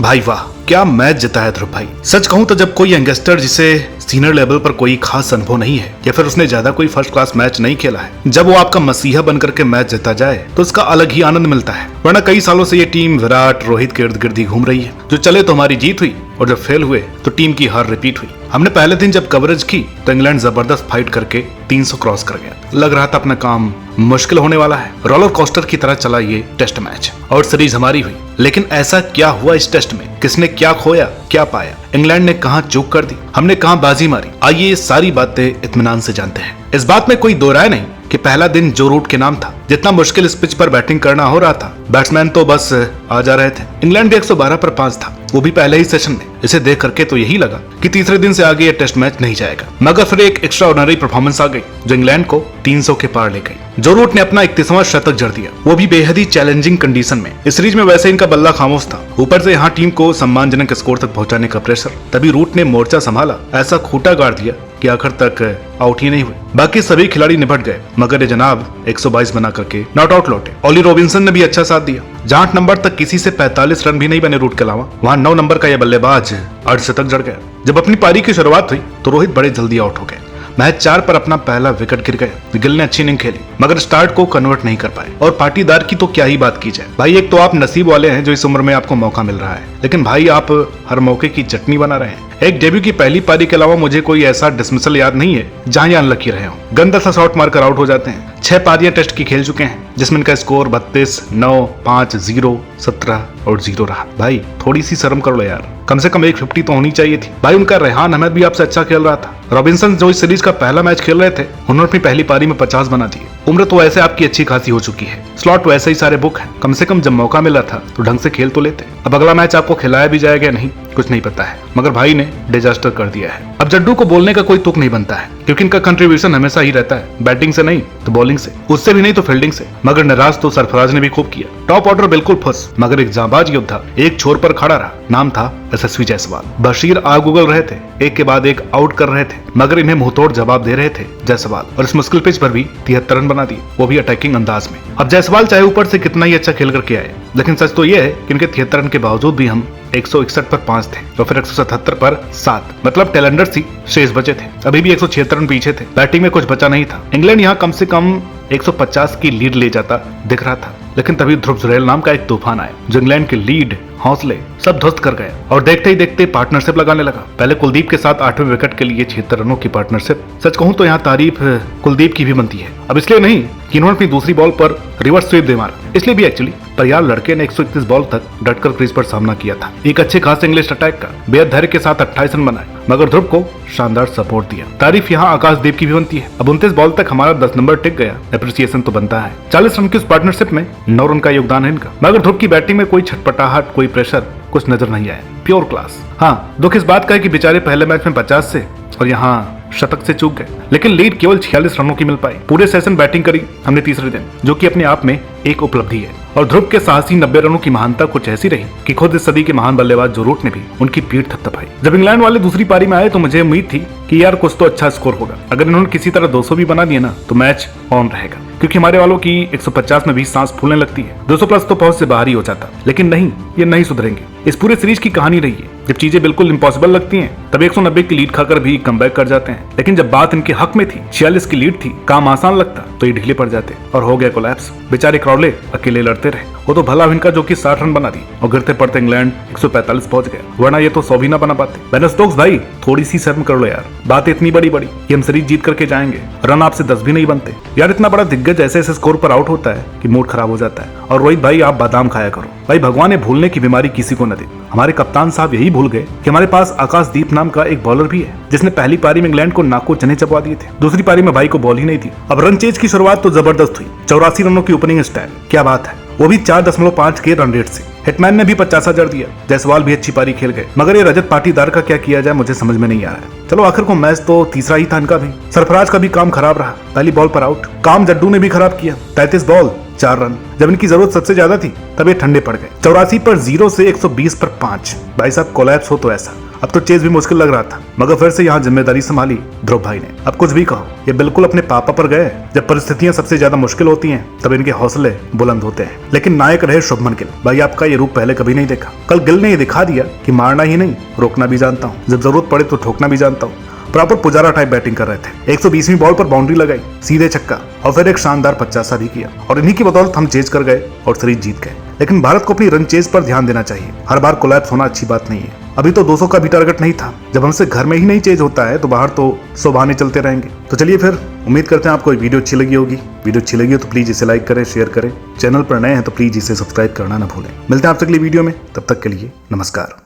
भाई वाह, क्या मैच जिताया ध्रुव भाई। सच कहूं तो जब कोई यंगस्टर जिसे सीनियर लेवल पर कोई खास अनुभव नहीं है या फिर उसने ज्यादा कोई फर्स्ट क्लास मैच नहीं खेला है, जब वो आपका मसीहा बनकर के मैच जीता जाए तो उसका अलग ही आनंद मिलता है। वरना कई सालों से ये टीम विराट रोहित के इर्द गिर्द ही घूम रही है। जो चले तो हमारी जीत हुई और जब फेल हुए तो टीम की हार रिपीट हुई। हमने पहले दिन जब कवरेज की तो इंग्लैंड जबरदस्त फाइट करके 300 क्रॉस कर गया। लग रहा था अपना काम मुश्किल होने वाला है। रोलर कोस्टर की तरह चला ये टेस्ट मैच और सीरीज हमारी हुई। लेकिन ऐसा क्या हुआ इस टेस्ट में? किसने क्या खोया, क्या पाया? इंग्लैंड ने कहां चूक कर दी, हमने कहां बाजी मारी? आइए ये सारी बातें इत्मीनान से जानते हैं। इस बात में कोई दो राय नहीं कि पहला दिन जो रूट के नाम था। जितना मुश्किल इस पिच पर बैटिंग करना हो रहा था, बैट्समैन तो बस आ जा रहे थे। इंग्लैंड भी 112 पर 5 था, वो भी पहले ही सेशन में। इसे देख करके तो यही लगा कि तीसरे दिन से आगे ये टेस्ट मैच नहीं जाएगा। मगर फिर एक एक्स्ट्राऑर्डिनरी परफॉर्मेंस आ गई जो इंग्लैंड को 300 के पार ले गई। जो रूट ने अपना 31वां शतक जड़ दिया, वो भी बेहद ही चैलेंजिंग कंडीशन में। इस सीरीज में वैसे इनका बल्ला खामोश था, ऊपर से यहाँ टीम को सम्मानजनक स्कोर तक पहुंचाने का प्रेशर। तभी रूट ने मोर्चा संभाला, ऐसा खूंटा गाड़ दिया कि आखिर तक आउट ही नहीं हुए। बाकी सभी खिलाड़ी निपट गए, मगर ये जनाब 122 बना करके नॉट आउट लौटे। ओली रॉबिन्सन ने भी अच्छा साथ दिया। जहां 8 नंबर तक किसी से 45 रन भी नहीं बने रूट के अलावा, वहां 9 नंबर का यह बल्लेबाज अर्धशतक जड़ गया। जब अपनी पारी की शुरुआत हुई तो रोहित बड़े जल्दी आउट हो गए। मैच 4 पर अपना पहला विकेट गिर गया। गिल ने अच्छी इनिंग खेली मगर स्टार्ट को कन्वर्ट नहीं कर पाए। और पाटीदार की तो क्या ही बात की जाए। भाई एक तो आप नसीब वाले हैं जो इस उम्र में आपको मौका मिल रहा है, लेकिन भाई आप हर मौके की चटनी बना रहे हैं। एक डेब्यू की पहली पारी के अलावा मुझे कोई ऐसा डिसमिसल याद नहीं है जहां ये अनलकी रहे हो। गंदा सा शॉट मारकर आउट हो जाते हैं। 6 पारियां टेस्ट की खेल चुके हैं जिसमें इनका स्कोर 32, 9, 5, 0, 17 और 0 रहा। भाई थोड़ी सी शर्म कर लो यार, कम से कम 150 तो होनी चाहिए थी। भाई उनका रेहान अहमद भी आपसे अच्छा खेल रहा था। रॉबिन्सन जो इस सीरीज का पहला मैच खेल रहे थे, उन्होंने अपनी पहली पारी में 50 बना दिए। उम्र तो वैसे आपकी अच्छी खासी हो चुकी है, स्लॉट वैसे ही सारे बुक है। कम से कम जब मौका मिला था तो ढंग से खेल तो लेते। अब अगला मैच आपको खिलाया भी जाएगा नहीं कुछ नहीं पता है, मगर भाई ने डिजास्टर कर दिया है। अब जड्डू को बोलने का कोई तुक नहीं बनता है, क्योंकि इनका कंट्रीब्यूशन हमेशा ही रहता है, बैटिंग से नहीं तो बॉलिंग से, उससे भी नहीं तो फील्डिंग से। मगर निराश तो सरफराज ने भी खूब किया। टॉप ऑर्डर बिल्कुल फुस, मगर एक जांबाज योद्धा एक छोर पर खड़ा रहा। नाम था यशस्वी जायसवाल। बशीर आग उगल रहे थे, एक के बाद एक आउट कर रहे थे, मगर इन्हें मुंहतोड़ जवाब दे रहे थे जायसवाल। और इस मुश्किल पिच पर भी 73 रन बना दिए, वो भी अटैकिंग अंदाज में। अब जायसवाल चाहे ऊपर से कितना ही अच्छा खेल करके आए, लेकिन सच तो यह है कि इनके 73 रन के बावजूद भी हम 161 पर 5 थे और फिर 177 पर 7, मतलब टेलेंडर्स ही शेष बचे थे। अभी भी 176 रन पीछे थे, बैटिंग में कुछ बचा नहीं था। इंग्लैंड यहाँ कम से कम 150 की लीड ले जाता दिख रहा था, लेकिन तभी ध्रुव जुरैल नाम का एक तूफान आया जो इंग्लैंड की लीड, हौसले सब ध्वस्त कर गया और देखते ही देखते पार्टनरशिप लगाने लगा। पहले कुलदीप के साथ 8वें विकेट के लिए 76 रनों की पार्टनरशिप। सच कहूं तो यहाँ तारीफ कुलदीप की भी बनती है। अब इसलिए नहीं कि इन्होंने अपनी दूसरी बॉल पर रिवर्स स्वीप दे मारा, इसलिए भी एक्चुअली, पर यार लड़के ने 131 बॉल तक डटकर क्रीज पर सामना किया था। एक अच्छे खास इंग्लिश अटैक का बेहद धैर्य के साथ 28 रन बनाए, मगर ध्रुव को शानदार सपोर्ट दिया। तारीफ यहाँ आकाशदीप की भी बनती है। अब 29 बॉल तक हमारा 10 नंबर टिक गया, एप्रिसिएशन तो बनता है। 40 रन की उस पार्टनरशिप में 9 रन का योगदान है इनका। मगर ध्रुव की बैटिंग में कोई छटपटाहट, कोई प्रेशर कुछ नजर नहीं आया। Pure class. हाँ, दुख इस बात का है कि बेचारे पहले मैच में 50 से और यहाँ शतक से चूक गए, लेकिन लीड केवल 46 रनों की मिल पाई। पूरे सेशन बैटिंग करी हमने तीसरे दिन, जो कि अपने आप में एक उपलब्धि है। और ध्रुव के साहसी 90 रनों की महानता कुछ ऐसी रही कि खुद इस सदी के महान बल्लेबाज जो रूट ने भी उनकी पीठ थपथपाई। जब इंग्लैंड वाले दूसरी पारी में आए तो मुझे उम्मीद थी कि यार कुछ तो अच्छा स्कोर होगा। अगर इन्होंने किसी तरह 200 भी बना दिया ना तो मैच ऑन रहेगा, क्योंकि हमारे वालों की 150 में भी सांस फूलने लगती है। 200 प्लस तो पहुंच से बाहर ही हो जाता, लेकिन नहीं, ये नहीं सुधरेंगे। इस पूरे सीरीज की कहानी रही है, जब चीजें बिल्कुल इम्पॉसिबल लगती हैं तब 190 की लीड खाकर भी कमबैक कर जाते हैं, लेकिन जब बात इनके हक में थी, 46 की लीड थी, काम आसान लगता तो ये ढीले पड़ जाते और हो गया कोलैप्स। बेचारे क्रॉडले अकेले लड़ते रहे। वो तो भला इनका जो कि 60 रन बना दी और गिरते पड़ते इंग्लैंड 145 पहुंच गया, वरना ये तो 100 भी ना बना पाते। बेन स्टोक्स भाई थोड़ी सी शर्म कर लो यार, बात इतनी बड़ी कि हम सीरीज जीत करके जाएंगे, रन आपसे 10 भी नहीं बनते यार। इतना बड़ा दिग्गज ऐसे ऐसे स्कोर पर आउट होता है कि मूड खराब हो जाता है। और रोहित भाई आप बादाम खाया करो भाई, भगवान ने भूलने की बीमारी किसी को न दे। हमारे कप्तान साहब यही भूल गए कि हमारे पास आकाशदीप नाम का एक बॉलर भी है, जिसने पहली पारी में इंग्लैंड को नाक को चने चबवा दिए थे। दूसरी पारी में भाई को बॉल ही नहीं थी। अब रन चेज की शुरुआत तो जबरदस्त हुई, 84 रनों की ओपनिंग स्टाइल, क्या बात है, वो भी 4.5 के रन रेट से। हिटमैन ने भी 50 जड़ दिया। जायसवाल भी अच्छी पारी खेल गए, मगर ये रजत पाटीदार का क्या किया जाए मुझे समझ में नहीं आ रहा है। चलो आखिर को मैच तो तीसरा ही था इनका भी। सरफराज का भी काम खराब रहा, पहली बॉल पर आउट। काम जड्डू ने भी खराब किया, 33 बॉल 4 रन। जब इनकी जरूरत सबसे ज्यादा थी तब ये ठंडे पड़ गए। 84 पर 0 से 120 पर 5। भाई साहब कोलैप्स हो तो ऐसा। अब तो चेज भी मुश्किल लग रहा था, मगर फिर से यहाँ जिम्मेदारी संभाली ध्रुव भाई ने। अब कुछ भी कहो, ये बिल्कुल अपने पापा पर गए। जब परिस्थितियां सबसे ज्यादा मुश्किल होती हैं तब इनके हौसले बुलंद होते हैं। लेकिन नायक रहे शुभमन गिल। भाई आपका ये रूप पहले कभी नहीं देखा। कल गिल ने ये दिखा दिया कि मारना ही नहीं, रोकना भी जानता हूँ, जब जरूरत पड़े तो ठोकना भी जानता हूँ। प्रॉपर पुजारा टाइप बैटिंग कर रहे थे। 120वीं बॉल पर बाउंड्री लगाई, सीधे छक्का और फिर एक शानदार 50 भी किया। और इन्हीं की बदौलत हम चेज कर गए और सीरीज जीत गए। लेकिन भारत को अपनी रन चेज पर ध्यान देना चाहिए। हर बार कोलैप्स होना अच्छी बात नहीं है। अभी तो 200 का भी टारगेट नहीं था। जब हमसे घर में ही नहीं चेज होता है तो बाहर तो 100 बहाने चलते रहेंगे। तो चलिए फिर, उम्मीद करते हैं आपको वीडियो अच्छी लगी होगी। वीडियो अच्छी लगी हो तो प्लीज इसे लाइक करें, शेयर करें। चैनल पर नए हैं तो प्लीज इसे सब्सक्राइब करना ना भूलें। मिलते हैं आपसे अगली वीडियो में, तब तक के लिए नमस्कार।